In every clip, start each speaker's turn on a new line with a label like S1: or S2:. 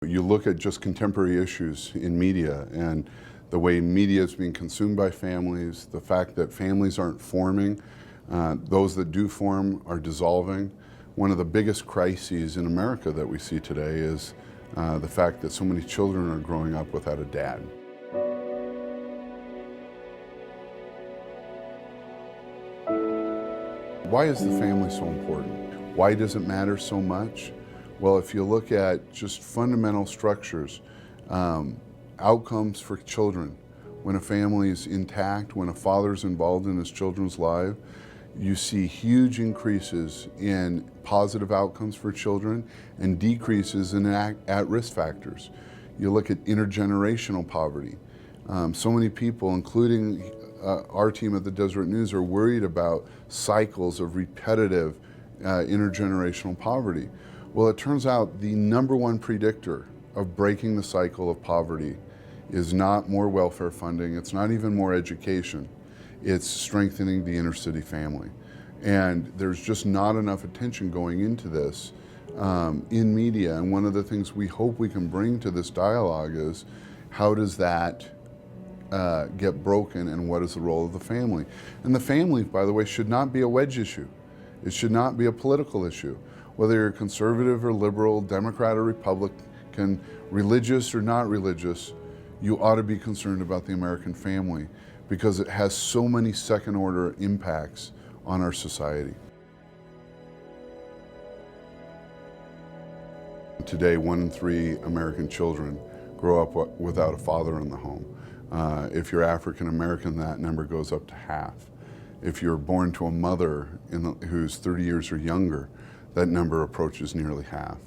S1: You look at just contemporary issues in media and the way media is being consumed by families, the fact that families aren't forming, those that do form are dissolving. One of the biggest crises in America that we see today is the fact that so many children are growing up without a dad. Why is the family so important? Why does it matter so much? Well, if you look at just fundamental structures, outcomes for children, when a family is intact, when a father's involved in his children's life, you see huge increases in positive outcomes for children and decreases in at-risk factors. You look at intergenerational poverty. So many people, including our team at the Deseret News, are worried about cycles of repetitive intergenerational poverty. Well, it turns out the #1 predictor of breaking the cycle of poverty is not more welfare funding, it's not even more education, it's strengthening the inner city family. And there's just not enough attention going into this in media. And one of the things we hope we can bring to this dialogue is, how does that get broken, and what is the role of the family? And the family, by the way, should not be a wedge issue. It should not be a political issue. Whether you're conservative or liberal, Democrat or Republican, religious or not religious, you ought to be concerned about the American family because it has so many second-order impacts on our society. Today, 1 in 3 American children grow up without a father in the home. If you're African American, that number goes up to half. If you're born to a mother who's 30 years or younger, that number approaches nearly half.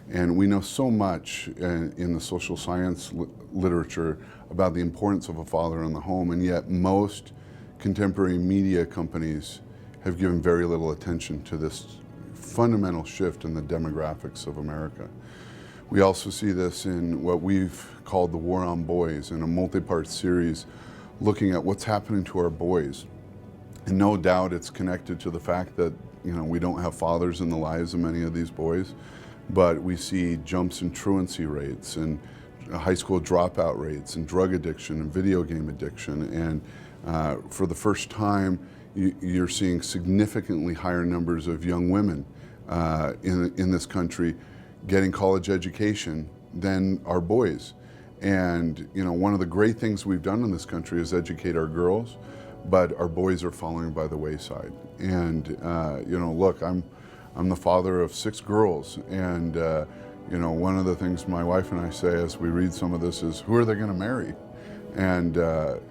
S1: And we know so much in the social science literature about the importance of a father in the home, and yet most contemporary media companies have given very little attention to this fundamental shift in the demographics of America. We also see this in what we've called the War on Boys, in a multi-part series looking at what's happening to our boys. And no doubt it's connected to the fact that we don't have fathers in the lives of many of these boys, but we see jumps in truancy rates and high school dropout rates and drug addiction and video game addiction. And for the first time, you're seeing significantly higher numbers of young women in this country getting college education than our boys. And one of the great things we've done in this country is educate our girls, but our boys are falling by the wayside. And look, I'm the father of 6 girls, and one of the things my wife and I say as we read some of this is, who are they going to marry? And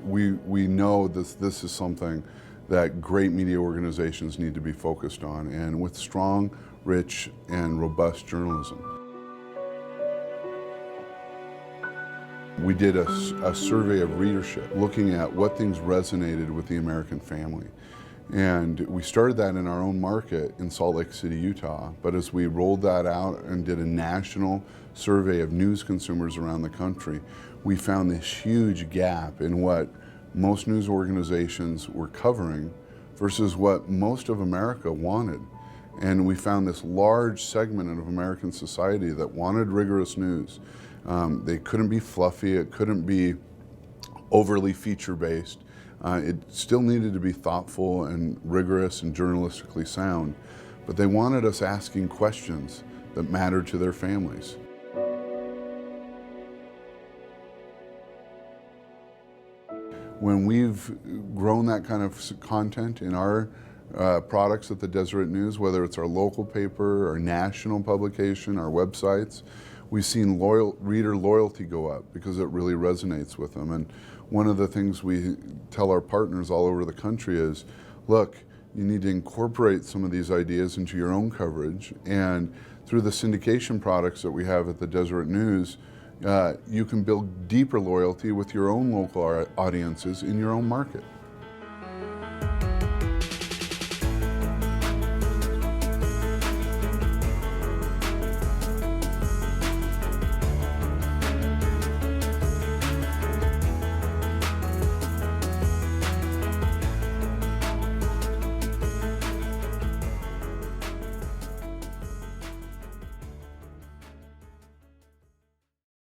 S1: we know this is something that great media organizations need to be focused on, and with strong, rich, and robust journalism. We did a survey of readership looking at what things resonated with the American family. And we started that in our own market in Salt Lake City, Utah. But as we rolled that out and did a national survey of news consumers around the country, we found this huge gap in what most news organizations were covering versus what most of America wanted. And we found this large segment of American society that wanted rigorous news. They couldn't be fluffy, it couldn't be overly feature-based. It still needed to be thoughtful and rigorous and journalistically sound, but they wanted us asking questions that mattered to their families. When we've grown that kind of content in our products at the Deseret News, whether it's our local paper, our national publication, our websites, we've seen reader loyalty go up because it really resonates with them. And one of the things we tell our partners all over the country is, look, you need to incorporate some of these ideas into your own coverage, and through the syndication products that we have at the Deseret News, you can build deeper loyalty with your own local audiences in your own market.